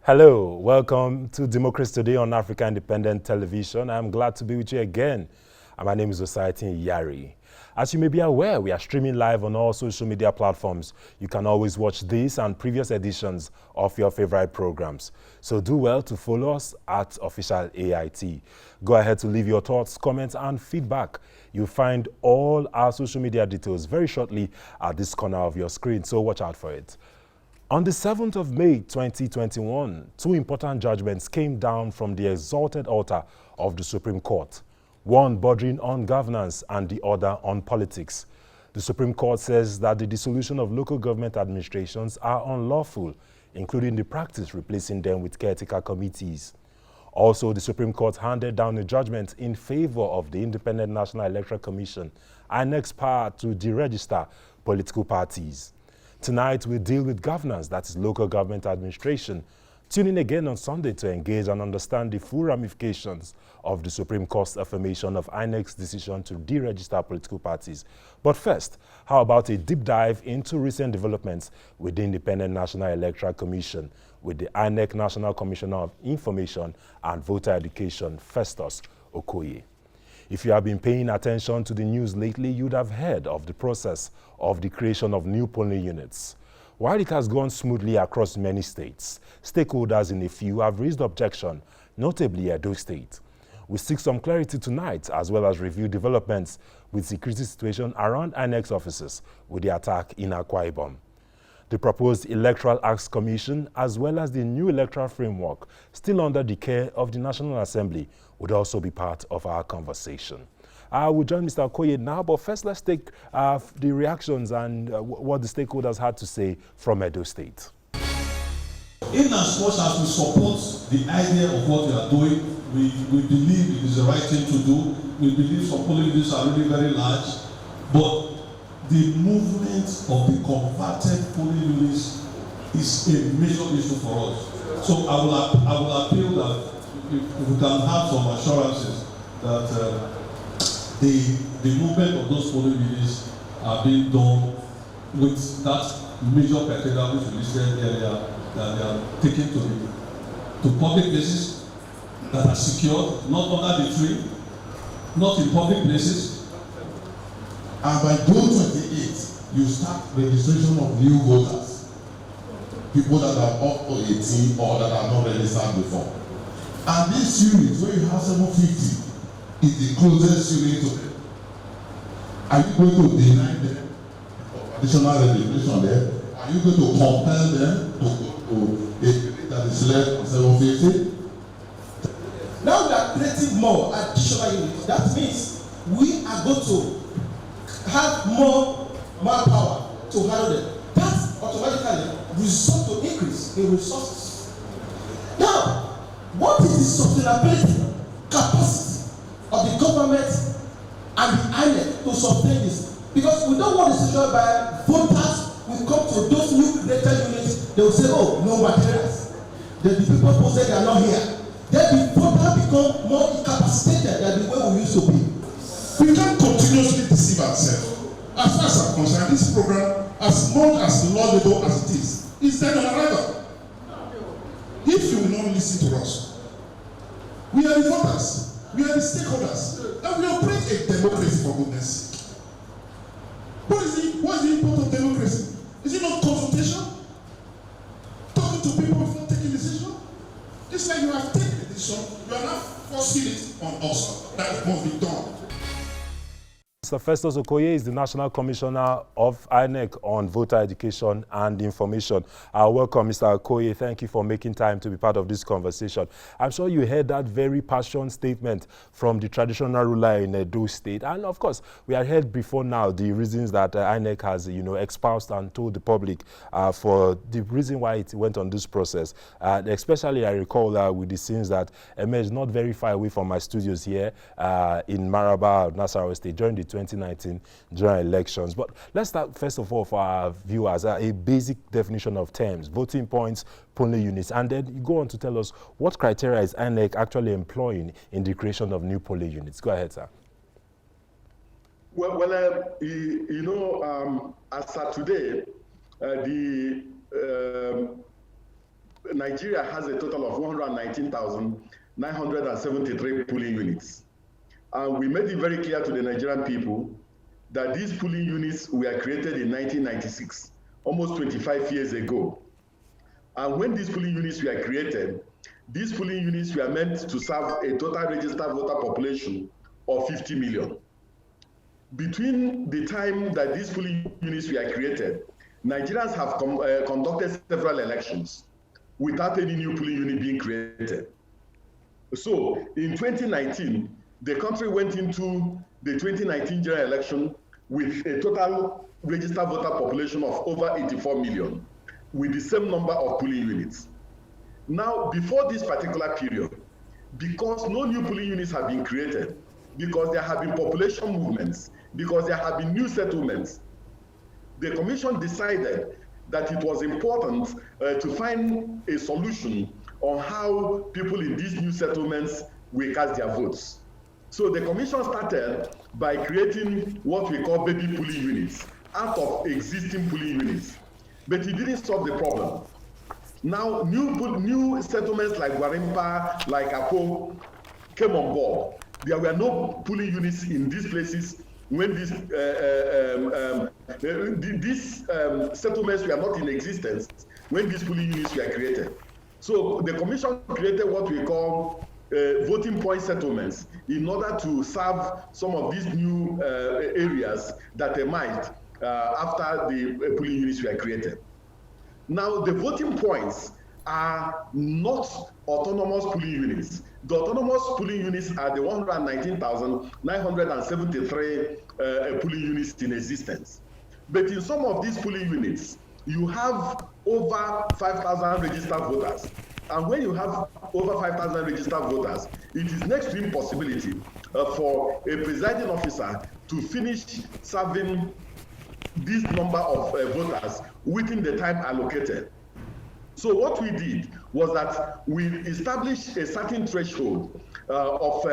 Hello, welcome to Democracy Today on Africa Independent Television. I'm glad to be with you again. My name is Osaitin Yari. As you may be aware, we are streaming live on all social media platforms. You can always watch this and previous editions of your favorite programs. So do well to follow us at Official AIT. Go ahead to leave your thoughts, comments, and feedback. You'll find all our social media details very shortly at this corner of your screen, so watch out for it. On the 7th of May 2021, two important judgments came down from the exalted altar of the Supreme Court, one bordering on governance and the other on politics. The Supreme Court says that the dissolution of local government administrations are unlawful, including the practice replacing them with caretaker committees. Also, the Supreme Court handed down a judgment in favor of the Independent National Electoral Commission, INEC's power to deregister political parties. Tonight, we deal with governance, that is local government administration. Tune in again on Sunday to engage and understand the full ramifications of the Supreme Court's affirmation of INEC's decision to deregister political parties. But first, how about a deep dive into recent developments with the Independent National Electoral Commission, with the INEC National Commissioner of Information and Voter Education, Festus Okoye. If you have been paying attention to the news lately, you'd have heard of the process of the creation of new polling units. While it has gone smoothly across many states, stakeholders in a few have raised objection, notably Edo State. We seek some clarity tonight, as well as review developments with security situation around INEC offices with the attack in Akwa Ibom. The proposed Electoral Acts Commission, as well as the new electoral framework, still under the care of the National Assembly, would also be part of our conversation. I will join Mr. Okoye now, but first let's take the reactions and what the stakeholders had to say from Edo State. In as much as we support the idea of what we are doing, we believe it is the right thing to do. We believe some polling units are really very large, but the movement of the converted polling units is a major issue for us. So I will appeal that if we can have some assurances that the movement of those polling units are being done with that major criteria which we listed earlier, that they are taken to public places that are secured, not under the tree, not in public places. And by June 28th, you start registration of new voters, people that are up to 18 or that are not registered before. And this unit, where you have 750, is the closest unit to them. Are you going to deny them additional registration there? Are you going to compel them to go to a unit that is less than 750? Now we are creating more additional units. That means we are going to have more manpower to handle them. That automatically results to increase in resources. Now, what is the sustainability capacity of the government and the INEC to sustain this? Because we don't want the situation by voters will come to those new created units, they will say, oh, no materials. Then the people who say they are not here. Then the voters become more incapacitated than the way we used to be. We can't continuously deceive ourselves. As far as I'm concerned, this program, as much as laudable as it is dead on arrival. If you will not listen to us, we are the voters, we are the stakeholders, and we operate a democracy, for goodness sake. What is the import of democracy? Is it not consultation? Talking to people before taking decision? It's like you have taken a decision, you are now forcing it on us. That it must be done. Mr. Festus Okoye is the National Commissioner of INEC on Voter Education and Information. Welcome, Mr. Okoye. Thank you for making time to be part of this conversation. I'm sure you heard that very passionate statement from the traditional ruler in Edo State. And of course, we had heard before now the reasons that INEC has, espoused and told the public for the reason why it went on this process. Especially, I recall with the scenes that emerged not very far away from my studios here in Maraba, Nasarawa State, during the 2019 general elections. But let's start first of all for our viewers a basic definition of terms, voting points, polling units, and then you go on to tell us what criteria is INEC actually employing in the creation of new polling units. Go ahead, sir. Well, as of today, the Nigeria has a total of 119,973 polling units. And we made it very clear to the Nigerian people that these polling units were created in 1996, almost 25 years ago. And when these polling units were created, these polling units were meant to serve a total registered voter population of 50 million. Between the time that these polling units were created, Nigerians have conducted several elections without any new polling unit being created. So in 2019, the country went into the 2019 general election with a total registered voter population of over 84 million, with the same number of polling units. Now, before this particular period, because no new polling units have been created, because there have been population movements, because there have been new settlements, the Commission decided that it was important to find a solution on how people in these new settlements will cast their votes. So the Commission started by creating what we call baby polling units out of existing polling units, but it didn't solve the problem. Now, new settlements like Gwarimpa, like Apo, came on board. There were no polling units in these places when these settlements were not in existence when these polling units were created. So the Commission created what we call voting point settlements in order to serve some of these new areas that emerged after the polling units were created. Now, the voting points are not autonomous polling units. The autonomous polling units are the 119,973 polling units in existence. But in some of these polling units, you have over 5,000 registered voters. And when you have over 5,000 registered voters, it is next to impossibility for a presiding officer to finish serving this number of voters within the time allocated. So what we did was that we established a certain threshold of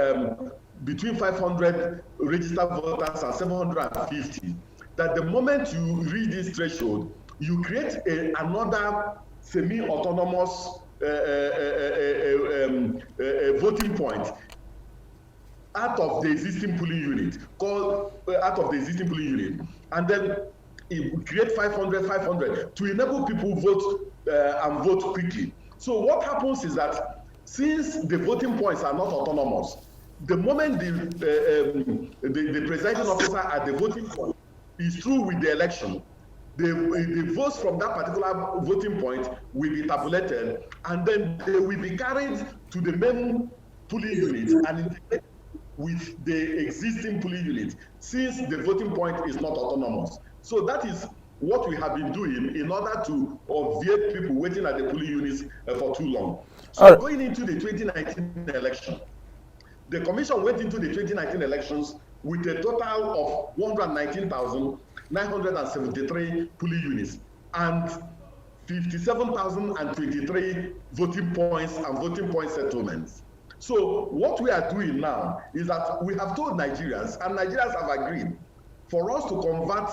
between 500 registered voters and 750, that the moment you reach this threshold, you create another semi-autonomous voting point out of the existing polling unit, and then it create 500 to enable people vote and vote quickly. So what happens is that since the voting points are not autonomous, the moment the presiding officer at the voting point is through with the election, the votes from that particular voting point will be tabulated, and then they will be carried to the main polling unit and integrated with the existing polling unit, since the voting point is not autonomous. So that is what we have been doing in order to obviate people waiting at the polling units for too long. So going into the 2019 election, the Commission went into the 2019 elections with a total of 119,973 polling units and 57,023 voting points and voting point settlements. So what we are doing now is that we have told Nigerians, and Nigerians have agreed, for us to convert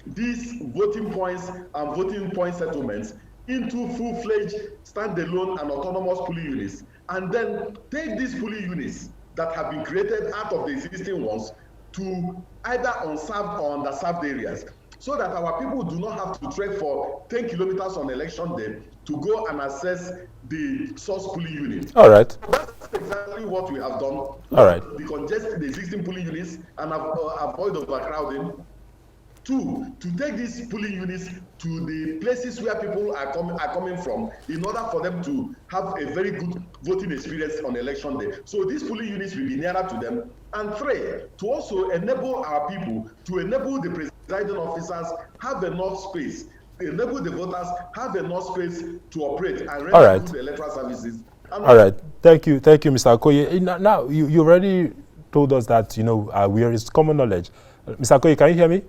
these voting points and voting point settlements into full-fledged, standalone and autonomous polling units, and then take these polling units that have been created out of the existing ones to either unserved or underserved areas, so that our people do not have to trek for 10 kilometers on election day to go and access the source polling unit. All right. That's exactly what we have done. All right. Decongest the existing polling units and avoid overcrowding. Two, to take these polling units to the places where people are coming from, in order for them to have a very good voting experience on election day. So these polling units will be nearer to them. And three, to also enable our people, to enable the presiding officers have enough space, enable the voters have enough space to operate and render good electoral services. All right. Thank you, Mr. Okoye. Now, you already told us that, it's common knowledge. Mr. Okoye, can you hear me?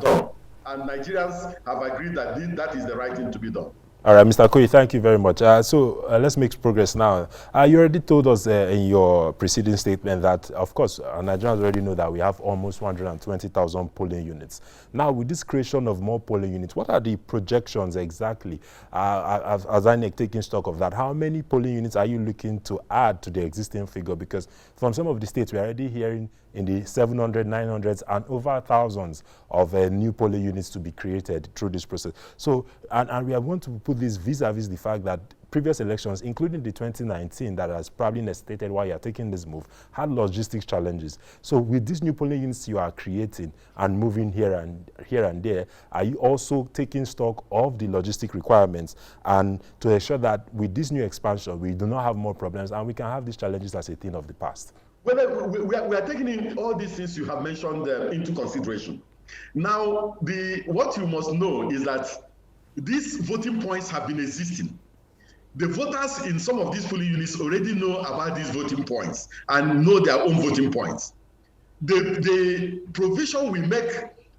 Done. And Nigerians have agreed that that is the right thing to be done. All right, Mr. Koyi, thank you very much. Let's make progress now. You already told us in your preceding statement that, of course, Nigerians already know that we have almost 120,000 polling units. Now, with this creation of more polling units, what are the projections exactly? As INEC taking stock of that, how many polling units are you looking to add to the existing figure? Because from some of the states, we're already hearing in the 700, 900s, and over thousands of new polling units to be created through this process. So, and we are going to put this vis-a-vis the fact that previous elections, including the 2019 that has probably necessitated why you're taking this move, had logistics challenges. So with these new polling units you are creating and moving here and there, are you also taking stock of the logistic requirements and to ensure that with this new expansion, we do not have more problems and we can have these challenges as a thing of the past? Well, we are taking in all these things you have mentioned into consideration. Now, what you must know is that these voting points have been existing. The voters in some of these polling units already know about these voting points and know their own voting points. The provision we make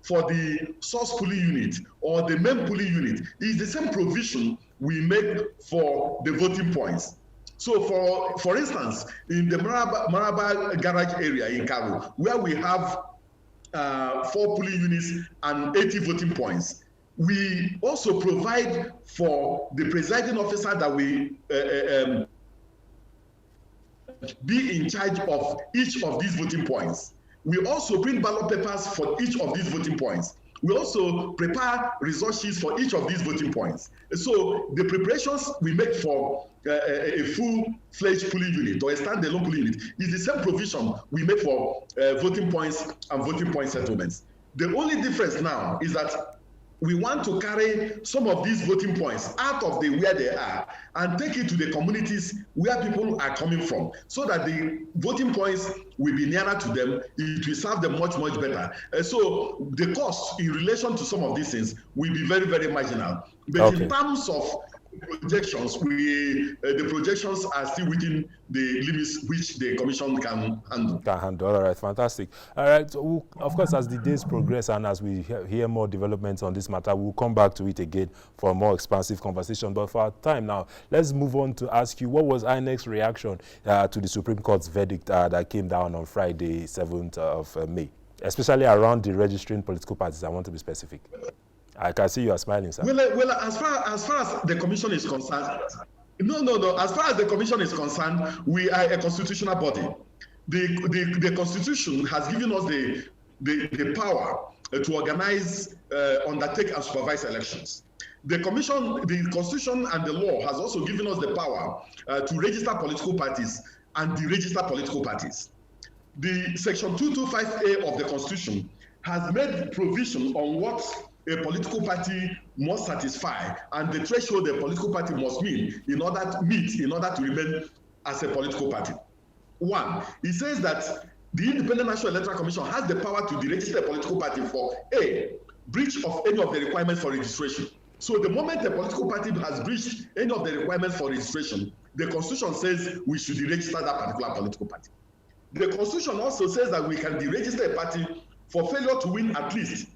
for the source polling unit or the main polling unit is the same provision we make for the voting points. So for instance, in the Maraba garage area in Kano, where we have 4 polling units and 80 voting points, we also provide for the presiding officer that we be in charge of each of these voting points. We also print ballot papers for each of these voting points. We also prepare result sheets for each of these voting points. So the preparations we make for a full-fledged polling unit or a standalone polling unit is the same provision we make for voting points and voting point settlements. The only difference now is that we want to carry some of these voting points out of where they are and take it to the communities where people are coming from, so that the voting points will be nearer to them. It will serve them much, much better. So the cost in relation to some of these things will be very, very marginal. But in terms of projections, the projections are still within the limits which the commission can handle. All right, fantastic. All right, so of course, as the days progress and as we hear more developments on this matter, we'll come back to it again for a more expansive conversation. But for our time now, let's move on to ask you, what was INEC's reaction to the Supreme Court's verdict that came down on Friday, 7th of May, especially around the registering political parties? I want to be specific. I can see you are smiling, sir. Well, as far as the commission is concerned, no. As far as the commission is concerned, we are a constitutional body. The Constitution has given us the power to organize, undertake, and supervise elections. The Constitution and the law has also given us the power to register political parties and deregister political parties. The Section 225A of the Constitution has made provision on what a political party must satisfy and the threshold a political party must meet in order to remain as a political party. One, it says that the Independent National Electoral Commission has the power to deregister a political party for a breach of any of the requirements for registration. So the moment a political party has breached any of the requirements for registration, the Constitution says we should deregister that particular political party. The Constitution also says that we can deregister a party for failure to win at least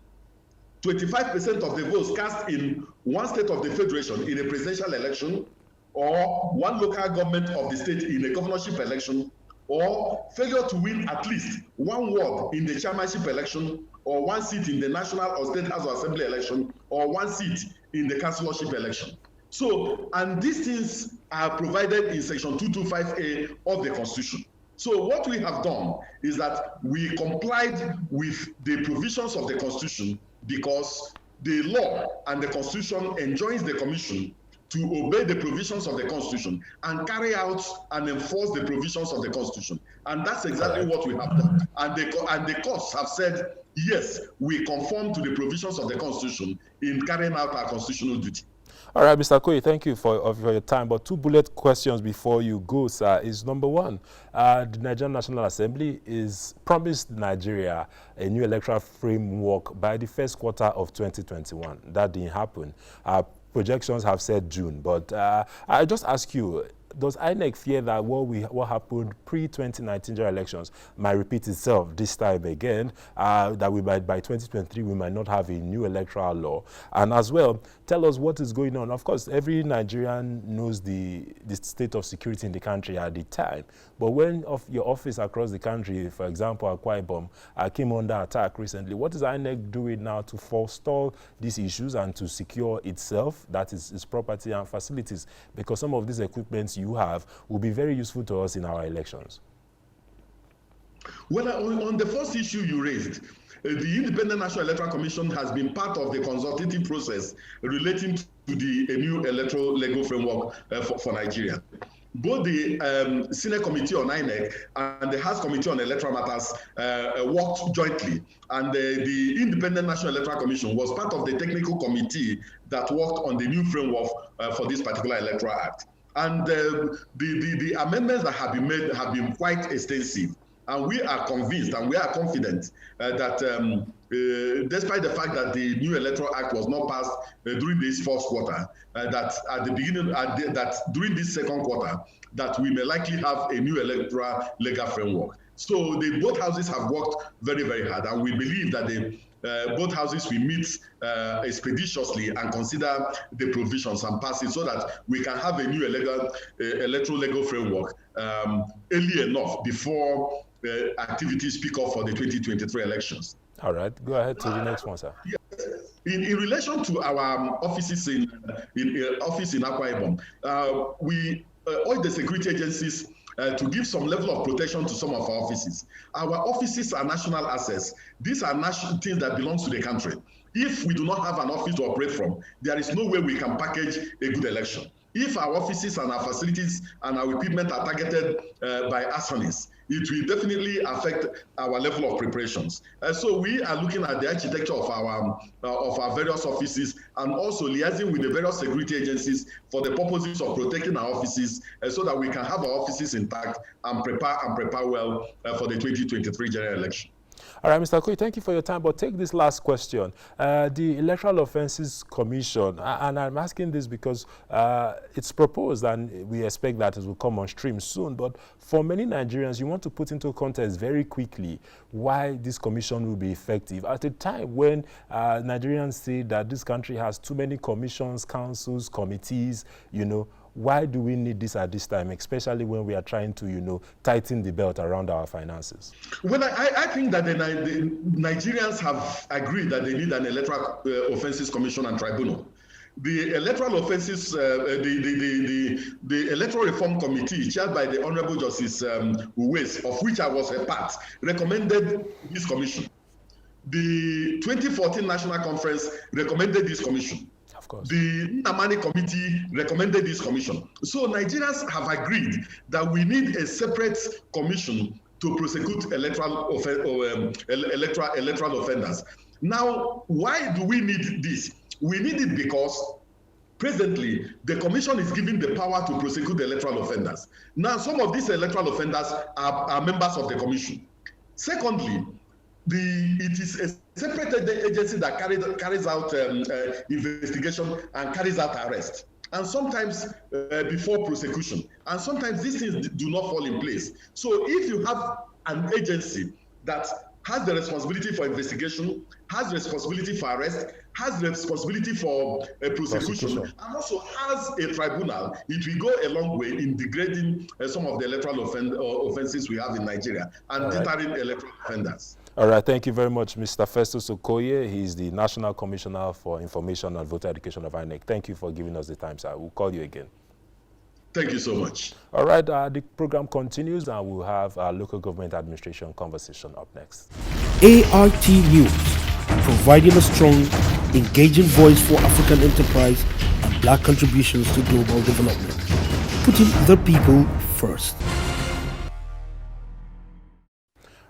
25% of the votes cast in one state of the federation in a presidential election, or one local government of the state in a governorship election, or failure to win at least one ward in the chairmanship election, or one seat in the national or state house of assembly election, or one seat in the councillorship election. So, and these things are provided in Section 225A of the Constitution. So what we have done is that we complied with the provisions of the Constitution, because the law and the Constitution enjoins the Commission to obey the provisions of the Constitution and carry out and enforce the provisions of the Constitution. And that's exactly what we have done. And the courts have said, yes, we conform to the provisions of the Constitution in carrying out our constitutional duty. All right, Mr. Koyi, thank you for your time. But 2 bullet questions before you go, sir, is number 1, the Nigerian National Assembly is promised Nigeria a new electoral framework by the first quarter of 2021. That didn't happen. Projections have said June, but I just ask you, does INEC fear that what happened pre-2019 general elections might repeat itself this time again, that we might, by 2023, we might not have a new electoral law? And as well, tell us what is going on. Of course, every Nigerian knows the state of security in the country at the time, but when your office across the country, for example, Akwa Ibom, came under attack recently, what is INEC doing now to forestall these issues and to secure itself, that is its property and facilities? Because some of these equipments you have will be very useful to us in our elections. Well, on the first issue you raised, the Independent National Electoral Commission has been part of the consultative process relating to the new electoral legal framework for Nigeria. Both the Senate Committee on INEC and the House Committee on Electoral Matters worked jointly, and the Independent National Electoral Commission was part of the technical committee that worked on the new framework for this particular Electoral Act. And the amendments that have been made have been quite extensive. And we are convinced and we are confident that despite the fact that the new Electoral Act was not passed during this first quarter, that at the beginning, that during this second quarter, that we may likely have a new electoral legal framework. So both houses have worked very, very hard, and we believe that both houses will meet expeditiously and consider the provisions and pass it so that we can have a new electoral legal framework early enough before activities pick up for the 2023 elections. All right, go ahead to the next one, sir. Yes. In relation to our offices in Akwa Ibom, we urge the security agencies to give some level of protection to some of our offices. Our offices are national assets. These are national things that belong to the country. If we do not have an office to operate from, there is no way we can package a good election. If our offices and our facilities and our equipment are targeted by arsonists, it will definitely affect our level of preparations. So we are looking at the architecture of our various offices and also liaising with the various security agencies for the purposes of protecting our offices so that we can have our offices intact and prepare well for the 2023 general election. All right, Mr. Koyi, thank you for your time, but take this last question. The Electoral Offences Commission, and I'm asking this because it's proposed and we expect that it will come on stream soon, but for many Nigerians, you want to put into context very quickly why this commission will be effective at a time when Nigerians say that this country has too many commissions, councils, committees, you know. Why do we need this at this time, especially when we are trying to, you know, tighten the belt around our finances? Well, I think that the Nigerians have agreed that they need an Electoral Offences Commission and Tribunal. The Electoral Offences, the Electoral Reform Committee, chaired by the Honorable Justice Uwais, of which I was a part, recommended this commission. The 2014 National Conference recommended this commission. Of course. The Namani Committee recommended this commission. So Nigerians have agreed that we need a separate commission to prosecute electoral offenders. Now, why do we need this? We need it because presently the commission is given the power to prosecute electoral offenders. Now, some of these electoral offenders are members of the commission. Secondly, it is a separate agency that carries out investigation and carries out arrest, and sometimes before prosecution, and sometimes these things do not fall in place. So if you have an agency that has the responsibility for investigation, has responsibility for arrest, has responsibility for prosecution, and also has a tribunal, it will go a long way in degrading some of the electoral offenses we have in Nigeria and deterring electoral offenders. All right, thank you very much, Mr. Festus Okoye. He's the National Commissioner for Information and Voter Education of INEC. Thank you for giving us the time, sir. We'll call you again. Thank you so much. All right, the program continues, and we'll have our local government administration conversation up next. ART News, providing a strong, engaging voice for African enterprise and Black contributions to global development, putting the people first.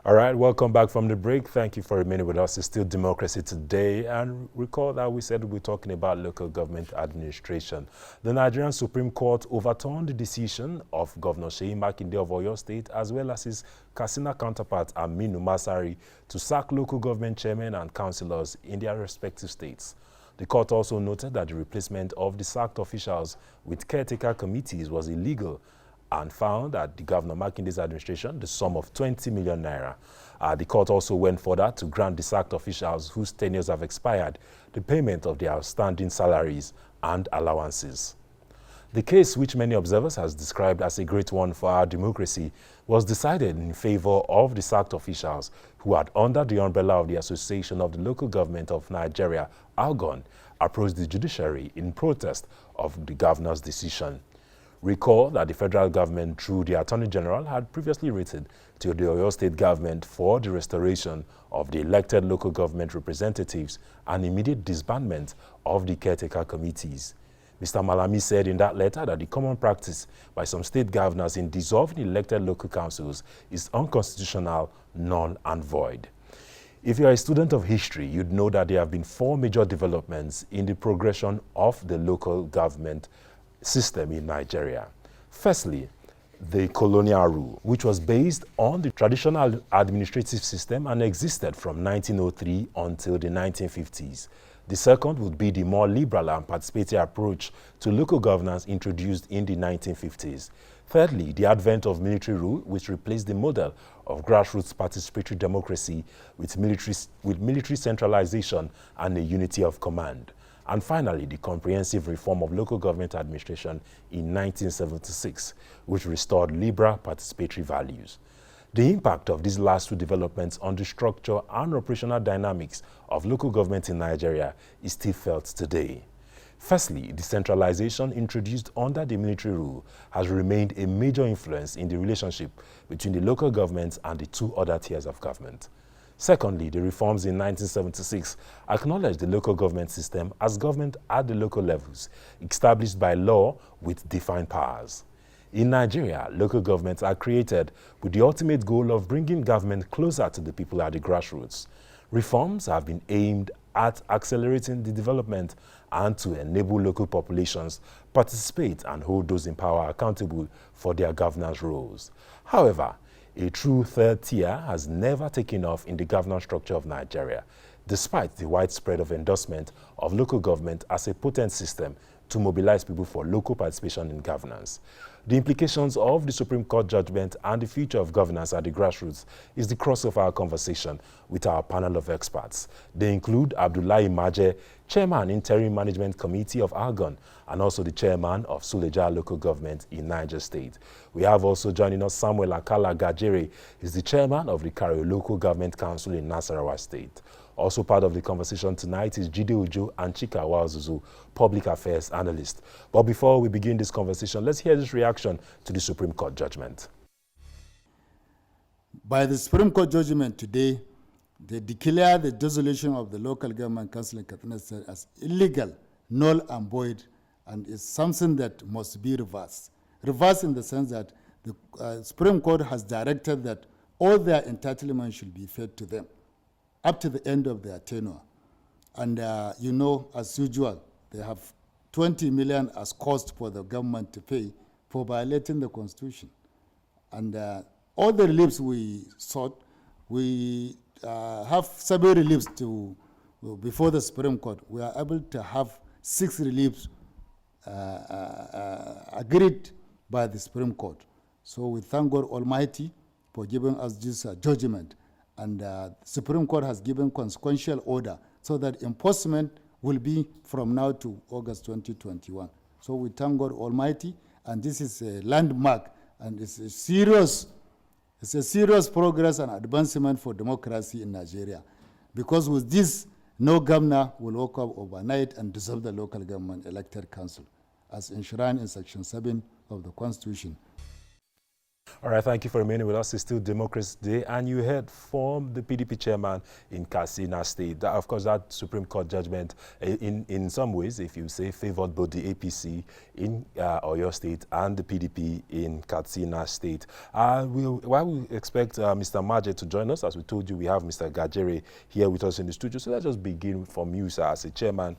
All right, welcome back from the break. Thank you for remaining with us. It's still Democracy Today. And recall that we said we're talking about local government administration. The Nigerian Supreme Court overturned the decision of Governor Seyi Makinde of Oyo State, as well as his Katsina counterpart Aminu Masari, to sack local government chairmen and councillors in their respective states. The court also noted that the replacement of the sacked officials with caretaker committees was illegal and found that the Governor Makinde's administration the sum of 20 million naira. The court also went further to grant the sacked officials whose tenures have expired the payment of their outstanding salaries and allowances. The case, which many observers has described as a great one for our democracy, was decided in favor of the sacked officials who had, under the umbrella of the Association of the Local Government of Nigeria, ALGON, approached the judiciary in protest of the governor's decision. Recall that the federal government, through the Attorney General, had previously written to the Oyo State government for the restoration of the elected local government representatives and immediate disbandment of the caretaker committees. Mr. Malami said in that letter that the common practice by some state governors in dissolving elected local councils is unconstitutional, null and void. If you are a student of history, you'd know that there have been 4 major developments in the progression of the local government system in Nigeria. Firstly, the colonial rule, which was based on the traditional administrative system and existed from 1903 until the 1950s. The second would be the more liberal and participatory approach to local governance introduced in the 1950s. Thirdly, the advent of military rule, which replaced the model of grassroots participatory democracy with military centralization and a unity of command. And finally, the comprehensive reform of local government administration in 1976, which restored liberal participatory values. The impact of these last 2 developments on the structure and operational dynamics of local government in Nigeria is still felt today. Firstly, decentralization introduced under the military rule has remained a major influence in the relationship between the local governments and the 2 other tiers of government. Secondly, the reforms in 1976 acknowledged the local government system as government at the local levels, established by law with defined powers. In Nigeria, local governments are created with the ultimate goal of bringing government closer to the people at the grassroots. Reforms have been aimed at accelerating the development and to enable local populations participate and hold those in power accountable for their governance roles. However, a true third tier has never taken off in the governance structure of Nigeria, despite the widespread of endorsement of local government as a potent system to mobilize people for local participation in governance. The implications of the Supreme Court judgment and the future of governance at the grassroots is the crux of our conversation with our panel of experts. They include Abdullahi Maje, Chairman, Interim Management Committee of Algon, and also the Chairman of Suleja Local Government in Niger State. We have also joining us Samuel Akala Gajere, is the Chairman of the Karo Local Government Council in Nasarawa State. Also part of the conversation tonight is Jide Ojo and Chika Wazuzu, Public Affairs Analyst. But before we begin this conversation, let's hear this reaction to the Supreme Court judgment. By the Supreme Court judgment today, they declare the dissolution of the local government council in Katsina State as illegal, null and void, and is something that must be reversed. Reversed in the sense that the Supreme Court has directed that all their entitlements should be fed to them up to the end of their tenure. And you know, as usual, they have 20 million as cost for the government to pay for violating the Constitution. And all the reliefs we sought, we have several reliefs before the Supreme Court. We are able to have 6 reliefs agreed by the Supreme Court. So we thank God Almighty for giving us this judgment. And the Supreme Court has given consequential order so that enforcement will be from now to August 2021. So we thank God Almighty, and this is a landmark, and it's a serious progress and advancement for democracy in Nigeria. Because with this, no governor will wake up overnight and dissolve the local government elected council, as enshrined in Section 7 of the Constitution. All right, thank you for remaining with us. It's still Democracy Day, and you heard from the PDP chairman in Katsina State. Of course, that Supreme Court judgment, in some ways, if you say, favored both the APC in Oyo State and the PDP in Katsina State. While we expect Mr. Maje to join us, as we told you, we have Mr. Gajere here with us in the studio. So let's just begin from you, sir, as a chairman.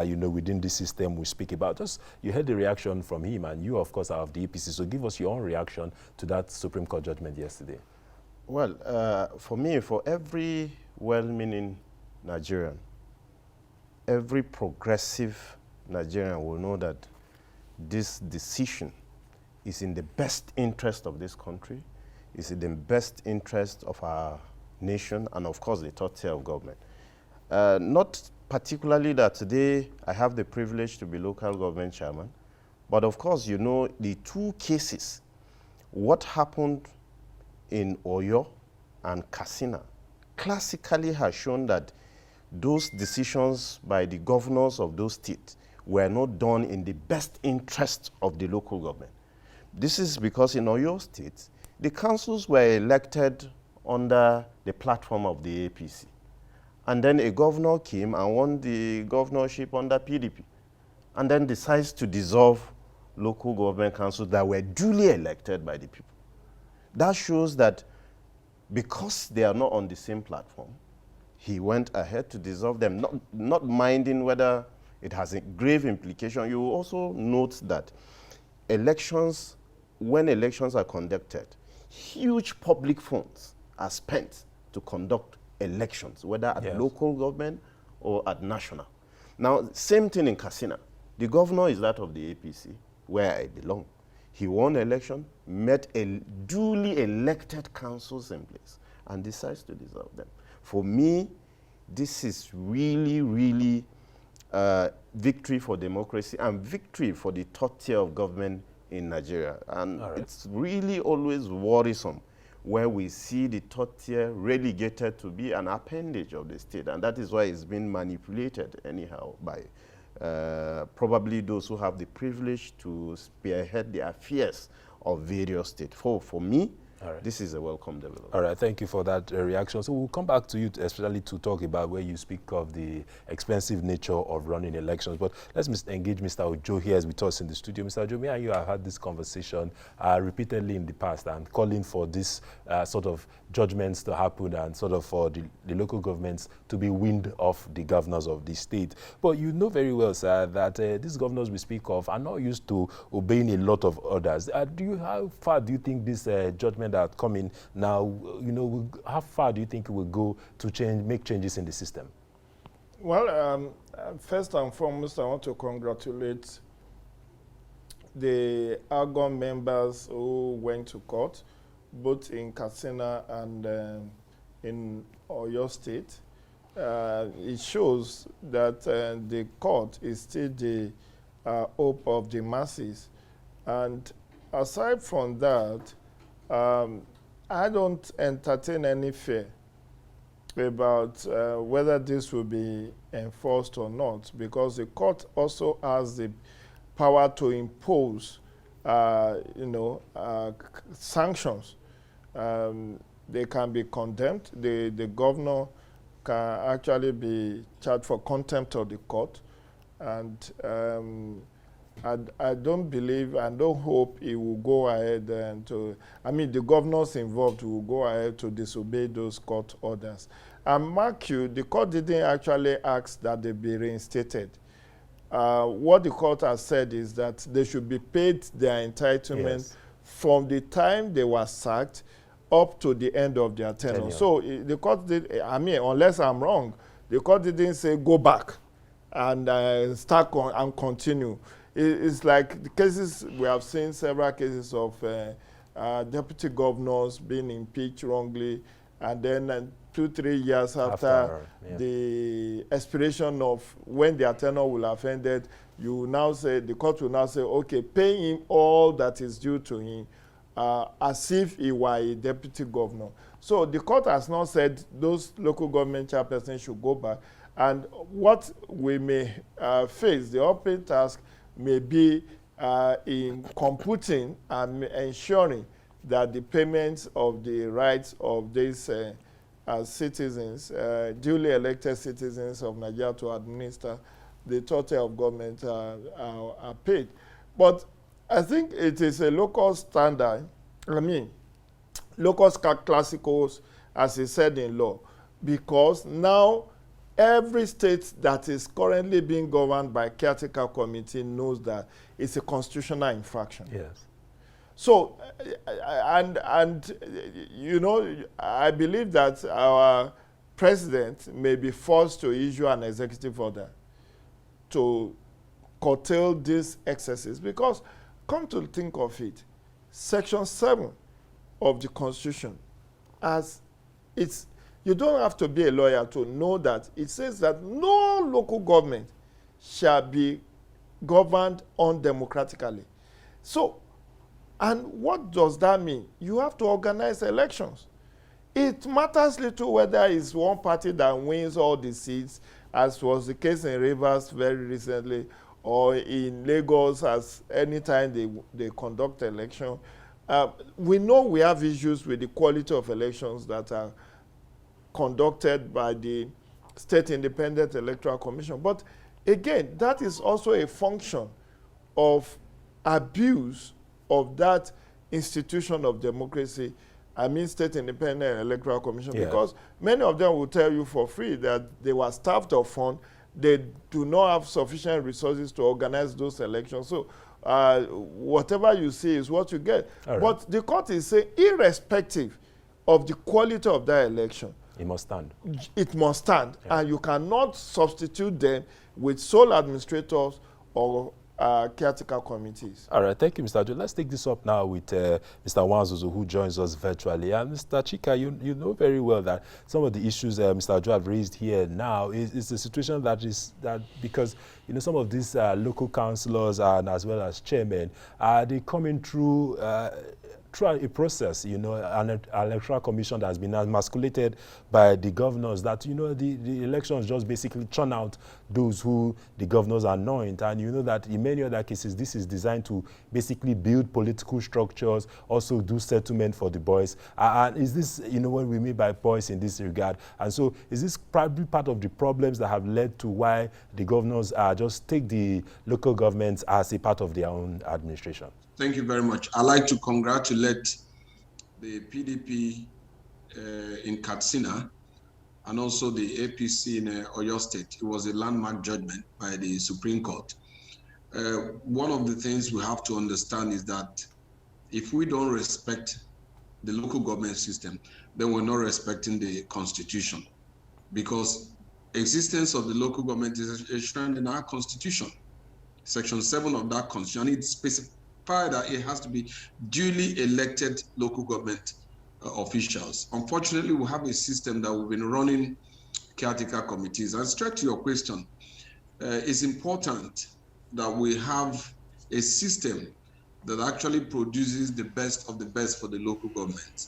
You know, within this system we speak about. You heard the reaction from him, and you, of course, are of the APC. So give us your own reaction to that Supreme Court judgment yesterday. Well, for me, for every well-meaning Nigerian, every progressive Nigerian will know that this decision is in the best interest of this country, is in the best interest of our nation, and of course the third tier of government. Not particularly that today I have the privilege to be local government chairman, but of course, you know, the two cases, what happened in Oyo and Katsina, classically has shown that those decisions by the governors of those states were not done in the best interest of the local government. This is because in Oyo State, the councils were elected under the platform of the APC. And then a governor came and won the governorship under PDP, and then decides to dissolve local government councils that were duly elected by the people. That shows that because they are not on the same platform, he went ahead to dissolve them, not minding whether it has a grave implication. You will also note that elections, when elections are conducted, huge public funds are spent to conduct elections, whether at local government or at national. Now, same thing in Katsina. The governor is that of the APC, where I belong. He won election, met a duly elected councils in place, and decides to dissolve them. For me, this is really, really victory for democracy and victory for the third tier of government in Nigeria. And it's really always worrisome where we see the third tier relegated to be an appendage of the state. And that is why it's been manipulated anyhow by probably those who have the privilege to spearhead the affairs of various states. For me, this is a welcome development. All right, thank you for that reaction. So we'll come back to you, especially to talk about where you speak of the expensive nature of running elections. But let's engage Mr. Ojo here with us in the studio. Mr. Ojo, me and you have had this conversation repeatedly in the past and calling for this sort of judgments to happen and sort of for the local governments to be weaned off the governors of the state. But you know very well, sir, that these governors we speak of are not used to obeying a lot of orders. How far do you think this judgment that coming now, you know, how far do you think it will go to make changes in the system? Well, first and foremost, I want to congratulate the Argon members who went to court, both in Katsina and in Oyo State. It shows that the court is still the hope of the masses. And aside from that, I don't entertain any fear about whether this will be enforced or not, because the court also has the power to impose, sanctions. They can be condemned. The governor can actually be charged for contempt of the court, and I don't believe and don't hope he will go ahead the governors involved will go ahead to disobey those court orders. And mark you, the court didn't actually ask that they be reinstated. What the court has said is that they should be paid their entitlement from the time they were sacked up to the end of their tenure. So the court did, unless I'm wrong, the court didn't say go back and start and continue. It's like the cases, we have seen several cases of deputy governors being impeached wrongly, and then 2-3 years after the expiration of when their tenure will have ended, the court will now say, okay, pay him all that is due to him, as if he were a deputy governor. So the court has not said those local government chairpersons should go back. And what we may face, the uphill task, may be in computing and ensuring that the payments of the rights of these citizens, duly elected citizens of Nigeria to administer the total of government are paid. But I think it is a local standard, local classicals, as is said in law, because now every state that is currently being governed by caretaker committee knows that it's a constitutional infraction. Yes. So, and I believe that our president may be forced to issue an executive order to curtail these excesses, because come to think of it, Section 7 of the Constitution, as it's, you don't have to be a lawyer to know that it says that no local government shall be governed undemocratically. So, and what does that mean? You have to organize elections. It matters little whether it's one party that wins all the seats, as was the case in Rivers very recently, or in Lagos, as anytime they conduct election. We know we have issues with the quality of elections that are conducted by the State Independent Electoral Commission. But again, that is also a function of abuse of that institution of democracy, I mean State Independent Electoral Commission, because many of them will tell you for free that they were starved of funds, they do not have sufficient resources to organize those elections. So whatever you see is what you get. Right. But the court is saying, irrespective of the quality of that election, it must stand. It must stand, and you cannot substitute them with sole administrators or caretaker committees. All right, thank you, Mr. Joe. Let's take this up now with Mr. Wanzuzu, who joins us virtually. And Mr. Chika, you know very well that some of the issues Mr. Joe have raised here now is the situation that because some of these local councillors and as well as chairmen, they coming through a process, an electoral commission that has been emasculated by the governors, that, the elections just basically churn out those who the governors anoint. And you know that in many other cases, this is designed to basically build political structures, also do settlement for the boys. And is this, what we mean by boys in this regard? And so is this probably part of the problems that have led to why the governors just take the local governments as a part of their own administration? Thank you very much. I'd like to congratulate the PDP in Katsina and also the APC in Oyo State. It was a landmark judgment by the Supreme Court. One of the things we have to understand is that if we don't respect the local government system, then we're not respecting the Constitution, because existence of the local government is enshrined in our Constitution. Section 7 of that Constitution, it specifies that it has to be duly elected local government officials. Unfortunately, we have a system that we've been running caretaker committees. And straight to your question, it's important that we have a system that actually produces the best of the best for the local government.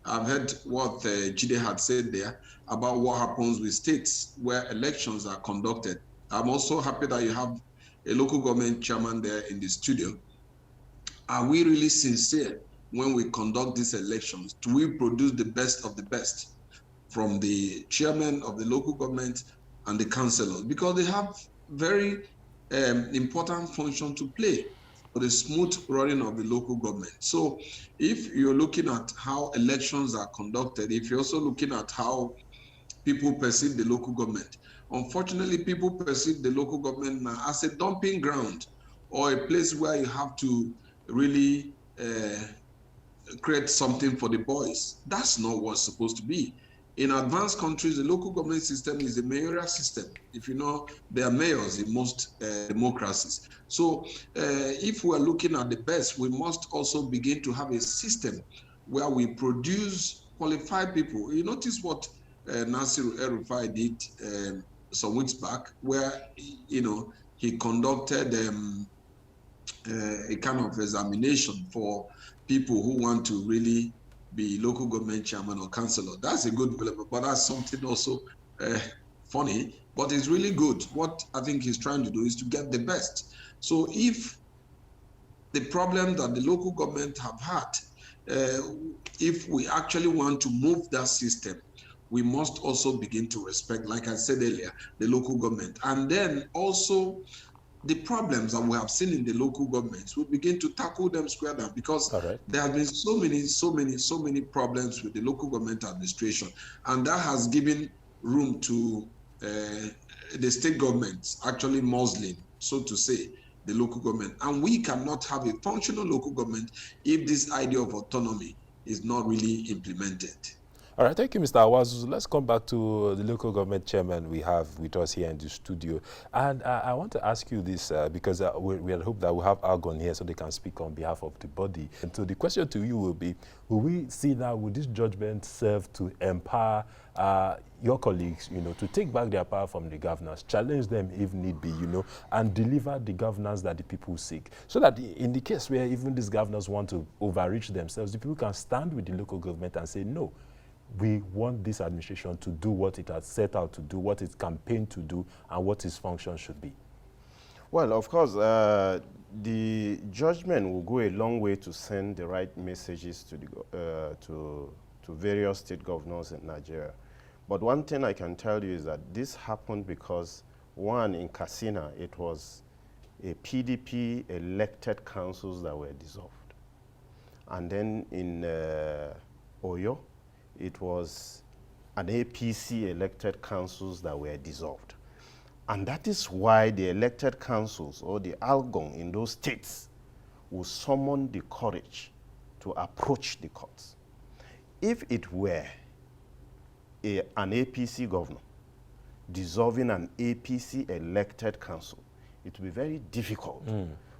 I've heard what Jide had said there about what happens with states where elections are conducted. I'm also happy that you have a local government chairman there in the studio. Are we really sincere when we conduct these elections? Do we produce the best of the best from the chairman of the local government and the councillors? Because they have very important function to play for the smooth running of the local government. So if you're looking at how elections are conducted, if you're also looking at how people perceive the local government, unfortunately, people perceive the local government now as a dumping ground or a place where you have to really create something for the boys. That's not what's supposed to be. In advanced countries, the local government system is a mayoral system. If you know, there are mayors in most democracies. So if we're looking at the best, we must also begin to have a system where we produce qualified people. You notice what Nasiru El-Rufai did some weeks back, where, he conducted a kind of examination for people who want to really be local government chairman or councillor. That's a good development, but that's something also funny, but it's really good. What I think he's trying to do is to get the best. So if the problem that the local government have had, if we actually want to move that system, we must also begin to respect, like I said earlier, the local government. And then also the problems that we have seen in the local governments, we begin to tackle them square down, because there have been so many problems with the local government administration, and that has given room to the state governments actually muzzling, so to say, the local government. And we cannot have a functional local government if this idea of autonomy is not really implemented. All right, thank you, Mr. Awazu. Let's come back to the local government chairman we have with us here in the studio. And I want to ask you this because we hope that we have Algon here so they can speak on behalf of the body. And so the question to you will be, will we see now, will this judgment serve to empower your colleagues, to take back their power from the governors, challenge them if need be, and deliver the governance that the people seek? So that in the case where even these governors want to overreach themselves, the people can stand with the local government and say, no, we want this administration to do what it has set out to do, what its campaign to do, and what its function should be. Well, of course, the judgment will go a long way to send the right messages to the to various state governors in Nigeria. But one thing I can tell you is that this happened because, one, in Katsina, it was a PDP elected councils that were dissolved. And then in Oyo, it was an APC elected councils that were dissolved. And that is why the elected councils or the Algon in those states will summon the courage to approach the courts. If it were an APC governor dissolving an APC elected council, it would be very difficult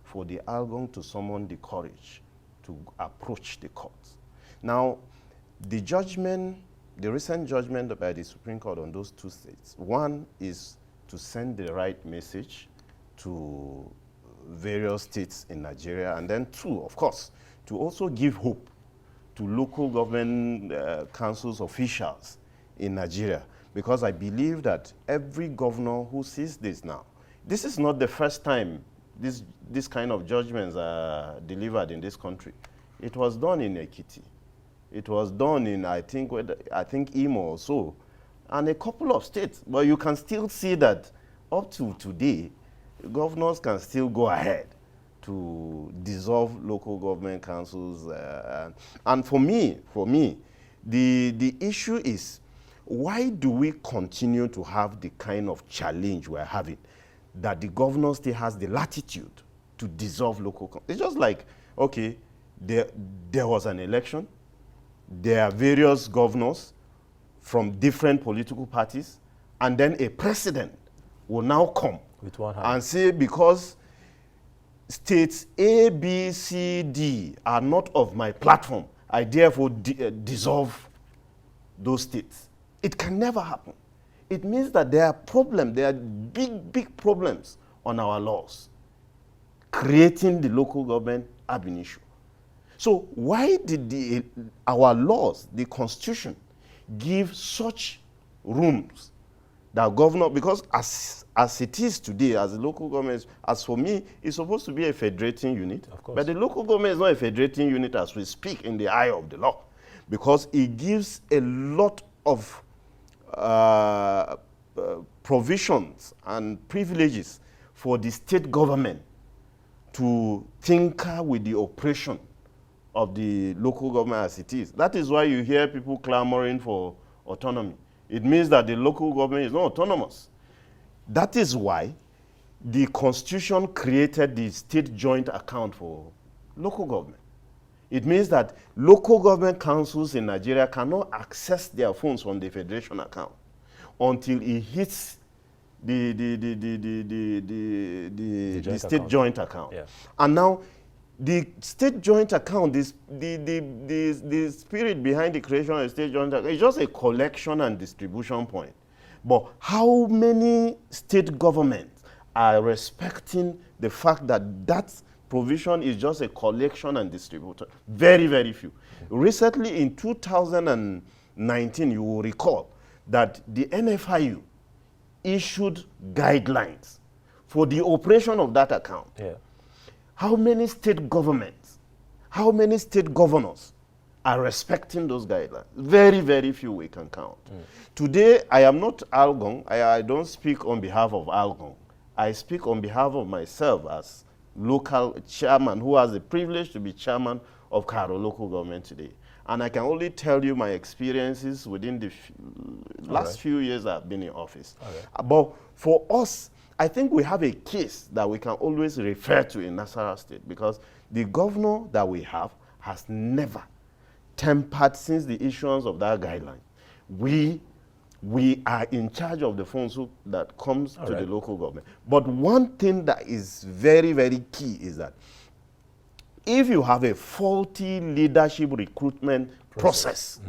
for the Algon to summon the courage to approach the courts. Now, the judgment, the recent judgment by the Supreme Court on those two states, one is to send the right message to various states in Nigeria, and then two, of course, to also give hope to local government councils officials in Nigeria, because I believe that every governor who sees this now, this is not the first time this kind of judgments are delivered in this country. It was done in Ekiti. It was done in, I think Imo or so, and a couple of states. But you can still see that up to today, governors can still go ahead to dissolve local government councils. And for me, the issue is, why do we continue to have the kind of challenge we're having, that the governor still has the latitude to dissolve local councils? It's just like, okay, there was an election, there are various governors from different political parties, and then a president will now come with one hand and say, because states A, B, C, D are not of my platform, I therefore dissolve those states. It can never happen. It means that there are problems, there are big problems on our laws, creating the local government ab initio. So why did our laws, the Constitution, give such rooms that governor, because as it is today, as a local government, as for me, it's supposed to be a federating unit. Of course. But the local government is not a federating unit as we speak in the eye of the law, because it gives a lot of provisions and privileges for the state government to tinker with the operation of the local government as it is. That is why you hear people clamoring for autonomy. It means that the local government is not autonomous. That is why the Constitution created the state joint account for local government. It means that local government councils in Nigeria cannot access their funds from the federation account until it hits the state joint account. Yeah. And now, the state joint account, the spirit behind the creation of the state joint account is just a collection and distribution point. But how many state governments are respecting the fact that that provision is just a collection and distribution? Very, very few. Recently, in 2019, you will recall that the NFIU issued guidelines for the operation of that account. Yeah. How many state governments, how many state governors are respecting those guidelines? Very, very few we can count. Today, I am not Algon. I don't speak on behalf of Algon. I speak on behalf of myself as local chairman who has the privilege to be chairman of Karo local government today. And I can only tell you my experiences within the last few years I've been in office. But for us, I think we have a case that we can always refer to in Nasarawa State, because the governor that we have has never tempered since the issuance of that guideline we are in charge of the funds that comes to right. the local government. But one thing that is very, very key is that if you have a faulty leadership recruitment process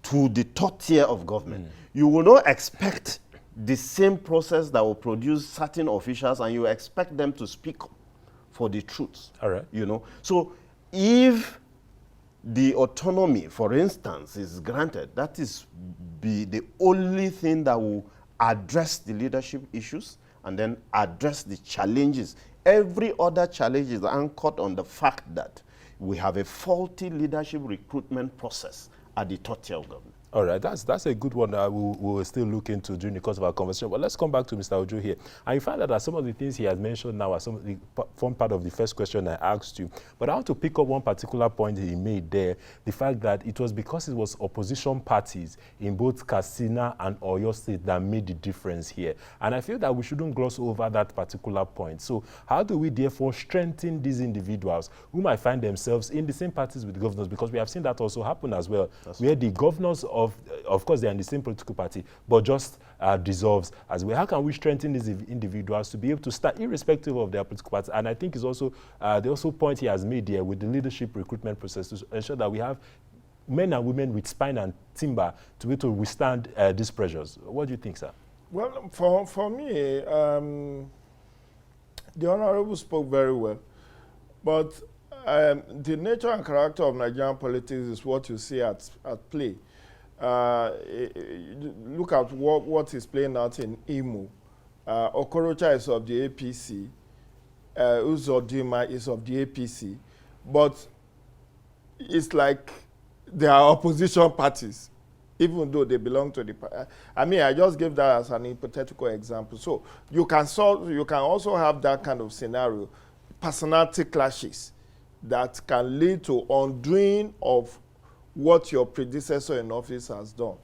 to the top tier of government, you will not expect the same process that will produce certain officials, and you expect them to speak for the truth. All right. You know, so if the autonomy, for instance, is granted, that is the only thing that will address the leadership issues and then address the challenges. Every other challenge is anchored on the fact that we have a faulty leadership recruitment process at the top tier of government. All right, that's a good one that we'll still look into during the course of our conversation. But let's come back to Mr. Ojo here. And you find that some of the things he has mentioned now are some of the form part of the first question I asked you. But I want to pick up one particular point he made there, the fact that it was because it was opposition parties in both Katsina and Oyo State that made the difference here. And I feel that we shouldn't gloss over that particular point. So how do we therefore strengthen these individuals who might find themselves in the same parties with the governors? Because we have seen that also happen as well, where the governors of course, they are in the same political party, but just dissolves as well. How can we strengthen these individuals to be able to start irrespective of their political party? And I think it's also the also point he has made here with the leadership recruitment process to ensure that we have men and women with spine and timber to be able to withstand these pressures. What do you think, sir? Well, for me, the Honorable spoke very well, but the nature and character of Nigerian politics is what you see at play. Look at what is playing out in Imo. Okorocha is of the APC. Uzodinma is of the APC. But it's like they are opposition parties, even though they belong to the party. I mean, I just gave that as an hypothetical example. So you can also have that kind of scenario, personality clashes that can lead to undoing of what your predecessor in office has done.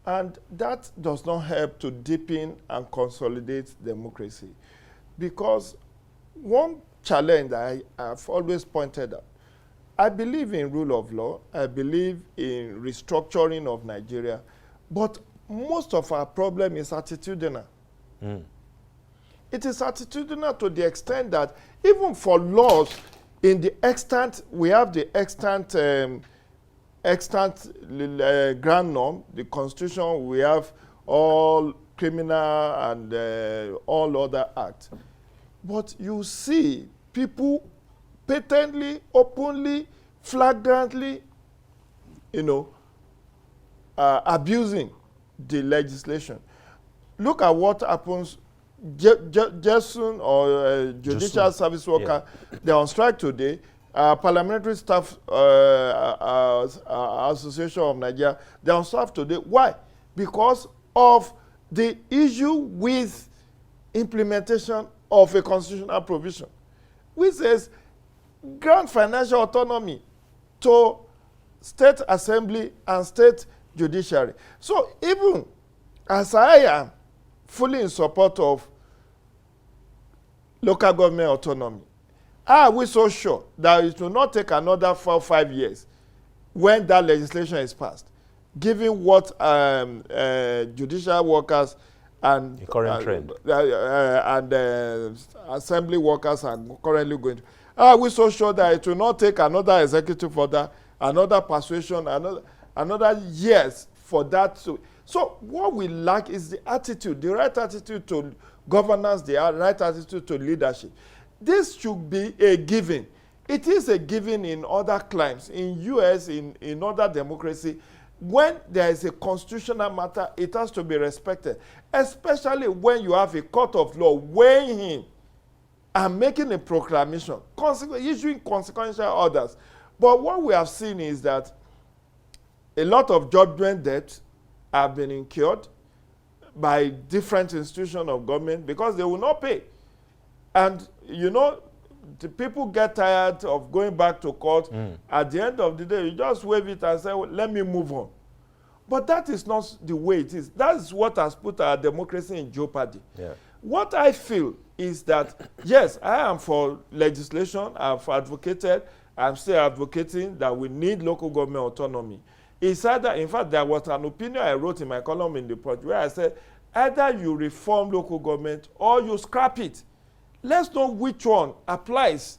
And that does not help to deepen and consolidate democracy. Because one challenge that I have always pointed out, I believe in rule of law, I believe in restructuring of Nigeria, but most of our problem is attitudinal. It is attitudinal to the extent that even for laws, in the extant, we have the extant grand norm, the constitution, we have all criminal and all other acts. But you see people patently, openly, flagrantly, abusing the legislation. Look at what happens. Jason or judicial service worker, they're on strike today. Parliamentary Staff Association of Nigeria, they're on strike today. Why? Because of the issue with implementation of a constitutional provision, which says grant financial autonomy to state assembly and state judiciary. So even as I am fully in support of local government autonomy, are we so sure that it will not take another 4 or 5 years when that legislation is passed, given what judicial workers and the current trend and assembly workers are currently going to? Are we so sure that it will not take another executive order, another persuasion, another years for that to? So what we lack is the attitude, the right attitude to governance, the right attitude to leadership. This should be a given. It is a given in other climes, in US, in other democracy. When there is a constitutional matter, it has to be respected, especially when you have a court of law weighing in and making a proclamation, issuing consequential orders. But what we have seen is that a lot of judgment debts have been incurred by different institutions of government because they will not pay. And, the people get tired of going back to court. At the end of the day, you just wave it and say, well, let me move on. But that is not the way it is. That is what has put our democracy in jeopardy. Yeah. What I feel is that, yes, I am for legislation. I've advocated. I'm still advocating that we need local government autonomy. It's either, in fact, there was an opinion I wrote in my column in the Punch where I said, either you reform local government or you scrap it. Let's know which one applies.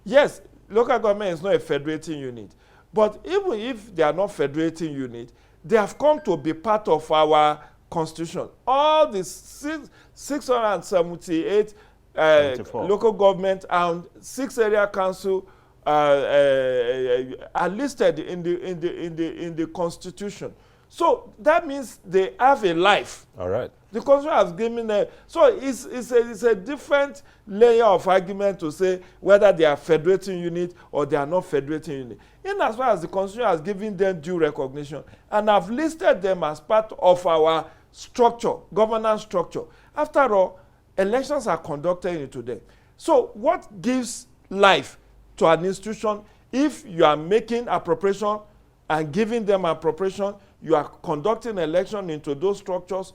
Yes, local government is not a federating unit, but even if they are not federating unit, they have come to be part of our constitution. All the 678 local government and 6 area council are listed in the constitution. So that means they have a life. All right. The constitution has given them. So it's a different layer of argument to say whether they are federating unit or they are not federating unit. In as far as the constitution has given them due recognition and have listed them as part of our structure, governance structure. After all, elections are conducted into them. So what gives life to an institution if you are making appropriation and giving them appropriation, you are conducting election into those structures,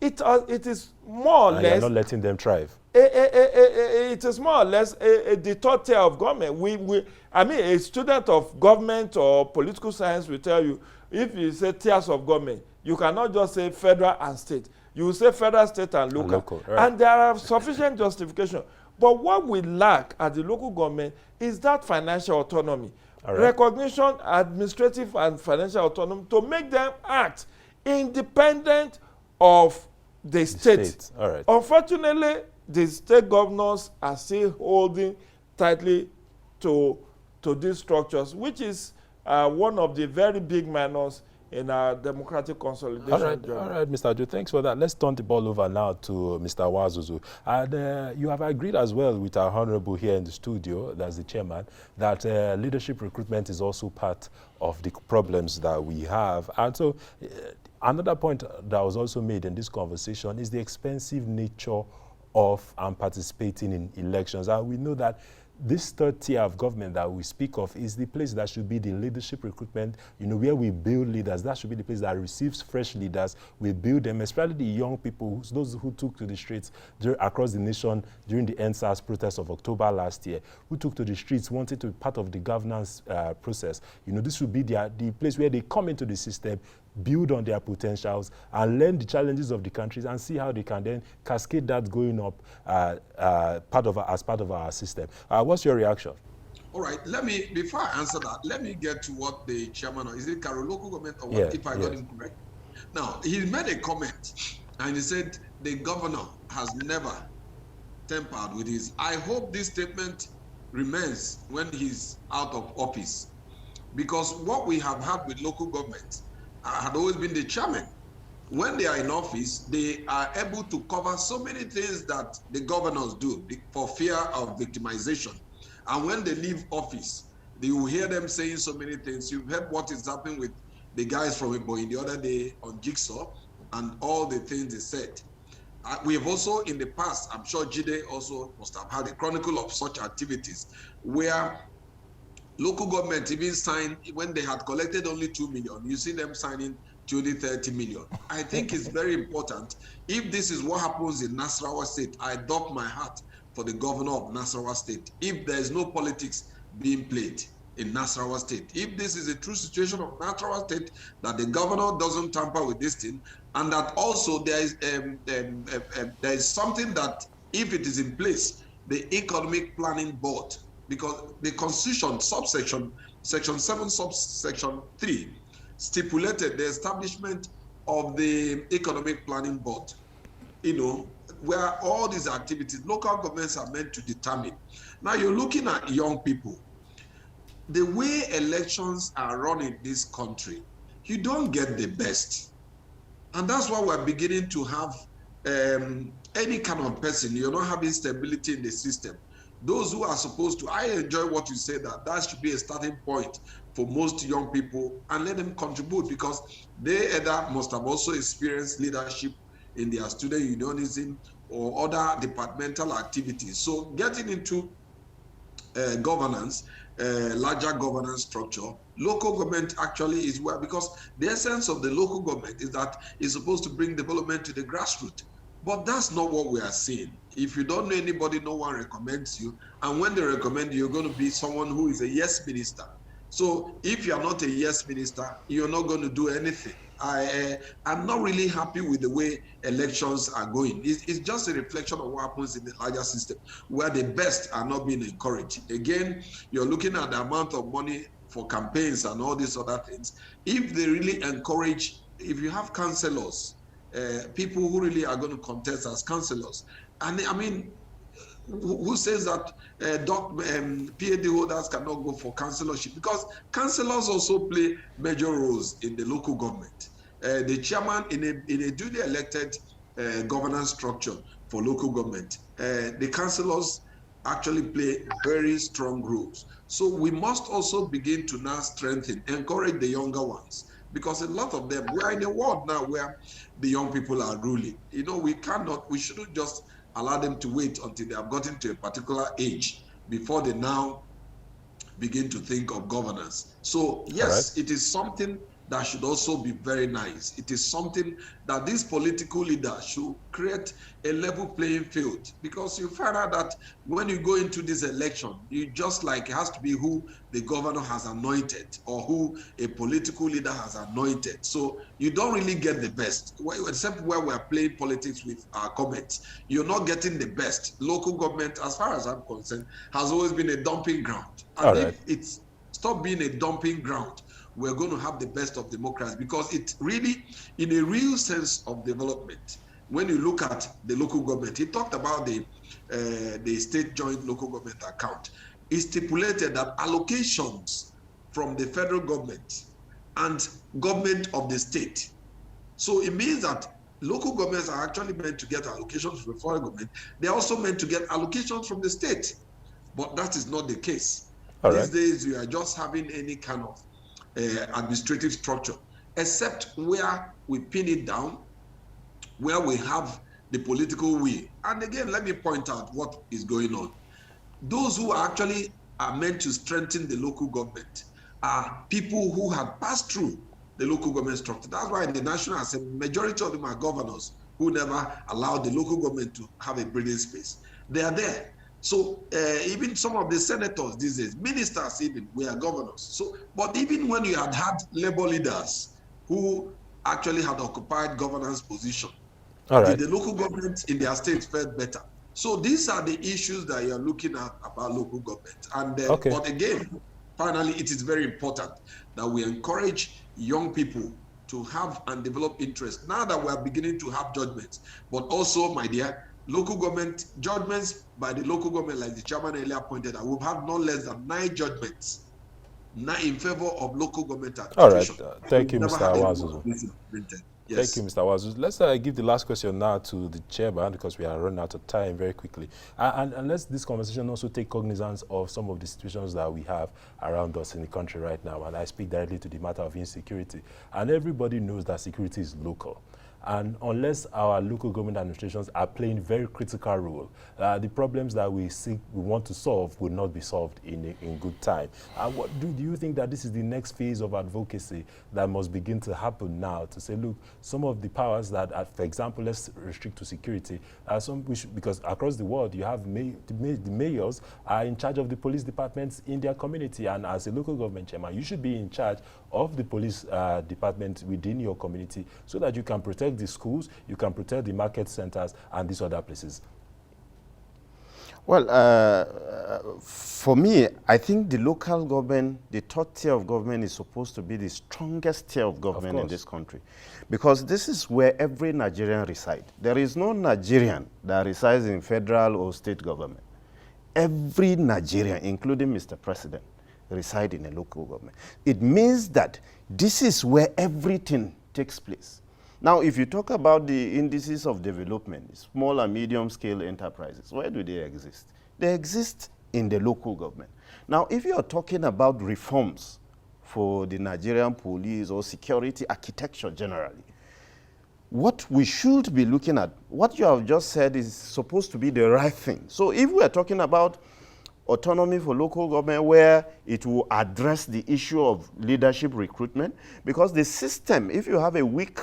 it is more or less... You're not letting them thrive. It is more or less the third tier of government. I mean, a student of government or political science will tell you, if you say tiers of government, you cannot just say federal and state. You will say federal, state, and local. Right. And there are sufficient justification. But what we lack at the local government is that financial autonomy. Right. Recognition, administrative and financial autonomy to make them act independent of the state. All right. Unfortunately, the state governors are still holding tightly to these structures, which is one of the very big minors in our democratic consolidation. All right, Mr. Ajo, thanks for that. Let's turn the ball over now to Mr. Wazuzu. And you have agreed as well with our honorable here in the studio, that's the chairman, that leadership recruitment is also part of the problems that we have. And so another point that was also made in this conversation is the expensive nature of participating in elections. And we know that this third tier of government that we speak of is the place that should be the leadership recruitment, where we build leaders. That should be the place that receives fresh leaders. We build them, especially the young people, those who took to the streets across the nation during the NSAS protests of October last year, who took to the streets, wanted to be part of the governance process. This should be the place where they come into the system, build on their potentials, and learn the challenges of the countries and see how they can then cascade that going up as part of our system. What's your reaction? All right, before I answer that, let me get to what the chairman, is it Carol local government or what, if I got him correct? Now, he made a comment and he said the governor has never tampered with his. I hope this statement remains when he's out of office, because what we have had with local government had always been the chairman. When they are in office, they are able to cover so many things that the governors do for fear of victimization. And when they leave office, you will hear them saying so many things. You've heard what is happening with the guys from Iboyin the other day on Jigsaw and all the things they said. We have also in the past, I'm sure Jide also must have had a chronicle of such activities where local government even signed, when they had collected only 2 million, you see them signing 30 million. I think it's very important. If this is what happens in Nasarawa State, I doff my hat for the governor of Nasarawa State. If there is no politics being played in Nasarawa State, if this is a true situation of Nasarawa State, that the governor doesn't tamper with this thing, and that also there is something that, if it is in place, the Economic Planning Board, because the Constitution, section 7, subsection 3, stipulated the establishment of the Economic Planning Board, where all these activities, local governments are meant to determine. Now you're looking at young people. The way elections are run in this country, you don't get the best. And that's why we're beginning to have any kind of person, you're not having stability in the system. Those who are supposed to, I enjoy what you say, that should be a starting point for most young people, and let them contribute, because they either must have also experienced leadership in their student unionism or other departmental activities. So getting into governance, larger governance structure, local government actually is where, because the essence of the local government is that it's supposed to bring development to the grassroots. But that's not what we are seeing. If you don't know anybody, no one recommends you. And when they recommend you, you're going to be someone who is a yes minister. So if you are not a yes minister, you're not going to do anything. I'm not really happy with the way elections are going. It's just a reflection of what happens in the larger system, where the best are not being encouraged. Again, you're looking at the amount of money for campaigns and all these other things. If they really encourage, if you have councillors, people who really are going to contest as councillors, and I mean, who says that PhD holders cannot go for councillorship? Because councillors also play major roles in the local government. The chairman in a duly elected governance structure for local government, the councillors actually play very strong roles. So we must also begin to now strengthen, encourage the younger ones, because a lot of them, we are in a world now where the young people are ruling. You know, we shouldn't just allow them to wait until they have gotten to a particular age before they now begin to think of governance. So yes, it is something that should also be very nice. It is something that these political leaders should create a level playing field, because you find out that when you go into this election, you just like, it has to be who the governor has anointed or who a political leader has anointed. So you don't really get the best, except where we're playing politics with our comments. You're not getting the best. Local government, as far as I'm concerned, has always been a dumping ground. And if it's stopped being a dumping ground, we're going to have the best of democracy, because it really, in a real sense of development, when you look at the local government, he talked about the state joint local government account. It stipulated that allocations from the federal government and government of the state. So it means that local governments are actually meant to get allocations from the federal government. They're also meant to get allocations from the state, but that is not the case. These days, you are just having any kind of administrative structure, except where we pin it down, where we have the political will. And again, let me point out what is going on. Those who actually are meant to strengthen the local government are people who have passed through the local government structure. That's why in the National Assembly, majority of them are governors who never allowed the local government to have a breathing space. They are there. So even some of the senators these days, ministers even, we are governors. So, but even when you had labor leaders who actually had occupied governance position, the local government in their states felt better. So these are the issues that you're looking at about local government. And but again, finally, it is very important that we encourage young people to have and develop interest. Now that we are beginning to have judgments, but also, my dear, local government judgments by the local government, like the chairman earlier pointed out, we've had no less than 9 judgments in favor of local government administration. All right. Thank you, Mr. Awazuzu. Yes. Thank you, Mr. Awazuzu. Let's give the last question now to the chairman, because we are running out of time very quickly. And let's this conversation also take cognizance of some of the situations that we have around us in the country right now. And I speak directly to the matter of insecurity. And everybody knows that security is local. And unless our local government administrations are playing a very critical role, the problems that we want to solve will not be solved in good time. What do you think that this is the next phase of advocacy that must begin to happen now, to say, look, some of the powers that, for example, let's restrict to security, because across the world you have the mayors are in charge of the police departments in their community, and as a local government chairman, you should be in charge of the police department within your community, so that you can protect the schools, you can protect the market centers and these other places. Well, for me, I think the local government, the third tier of government, is supposed to be the strongest tier of government in this country, because this is where every Nigerian resides. There is no Nigerian that resides in federal or state government. Every Nigerian, including Mr. President, reside in a local government. It means that this is where everything takes place. Now, if you talk about the indices of development, small and medium scale enterprises, where do they exist? They exist in the local government. Now, if you are talking about reforms for the Nigerian police or security architecture generally, what we should be looking at, what you have just said is supposed to be the right thing. So if we are talking about autonomy for local government, where it will address the issue of leadership recruitment, because the system, if you have a weak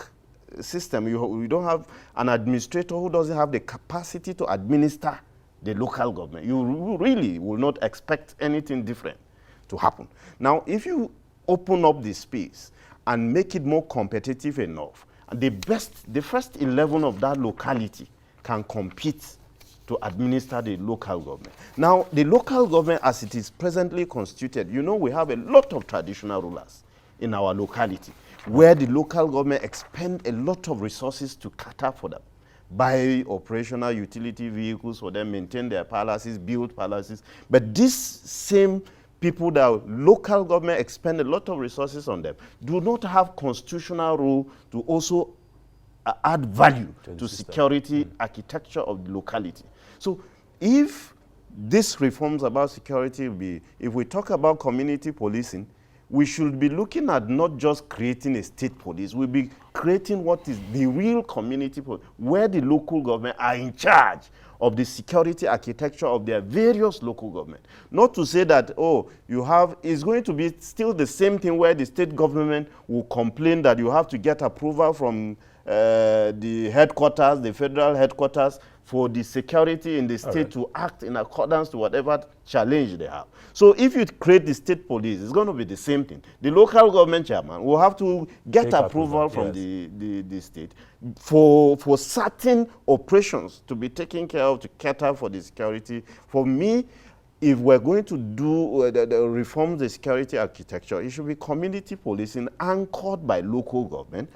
system, you don't have an administrator who doesn't have the capacity to administer the local government, you really will not expect anything different. to happen. Now, if you open up the space and make it more competitive enough, and the first 11 of that locality can compete to administer the local government. Now, the local government as it is presently constituted, you know, we have a lot of traditional rulers in our locality, where the local government expend a lot of resources to cater for them, buy operational utility vehicles for them, maintain their palaces, build palaces. But these same people that local government expend a lot of resources on them do not have constitutional role to also add value to security architecture of the locality. So if these reforms about security be, if we talk about community policing, we should be looking at not just creating a state police, we'll be creating what is the real community police, where the local government are in charge of the security architecture of their various local government. Not to say that, oh, you have, it's going to be still the same thing where the state government will complain that you have to get approval from the headquarters, the federal headquarters, for the security in the state to act in accordance to whatever challenge they have. So if you create the state police, it's going to be the same thing. The local government chairman will have to get approval from the state for certain operations to be taken care of, to cater for the security. For me, if we're going to do reform the security architecture, it should be community policing anchored by local government,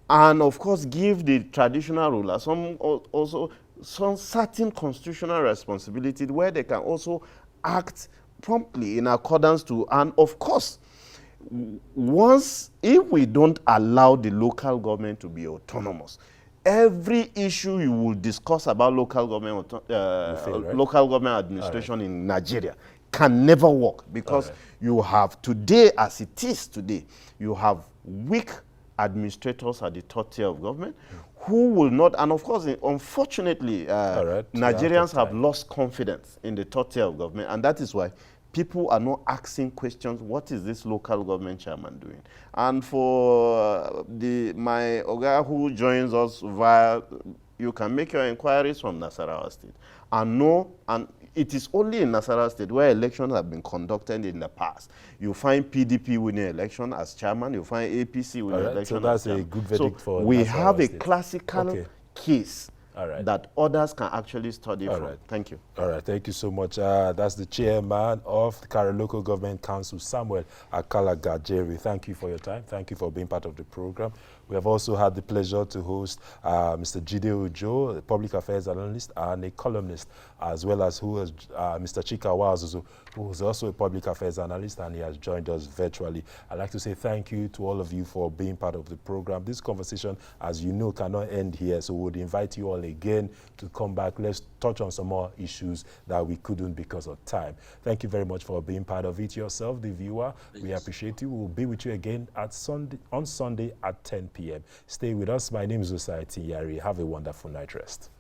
and of course give the traditional rulers some certain constitutional responsibility where they can also act promptly in accordance to, and of course, if we don't allow the local government to be autonomous, every issue you will discuss about local government, local government administration in Nigeria can never work, because you have today, as it is today, you have weak administrators at the top tier of government who will not, and of course, unfortunately, Nigerians have lost confidence in the top tier of government, and that is why people are not asking questions, what is this local government chairman doing? And for my Oga who joins us via, you can make your inquiries from Nasarawa State. And know, and it is only in Nasarawa State where elections have been conducted in the past. You find PDP winning election as chairman, you find APC winning election as chairman. So that's a good verdict for Nasarawa State. We have a classical case that others can actually study from. Thank you. All right, thank you so much. That's the chairman of the Kara Local Government Council, Samuel Akala-Gajeri. Thank you for your time. Thank you for being part of the program. We have also had the pleasure to host Mr. Jide Ojo, a public affairs analyst and a columnist, as well as Mr. Chika Wazuzu, who is also a public affairs analyst, and he has joined us virtually. I'd like to say thank you to all of you for being part of the program. This conversation, as you know, cannot end here, so we would invite you all again to come back. Let's touch on some more issues that we couldn't because of time. Thank you very much for being part of it yourself, the viewer. We appreciate you. We'll be with you again on Sunday at 10 p.m. Stay with us. My name is Society Yari. Have a wonderful night rest.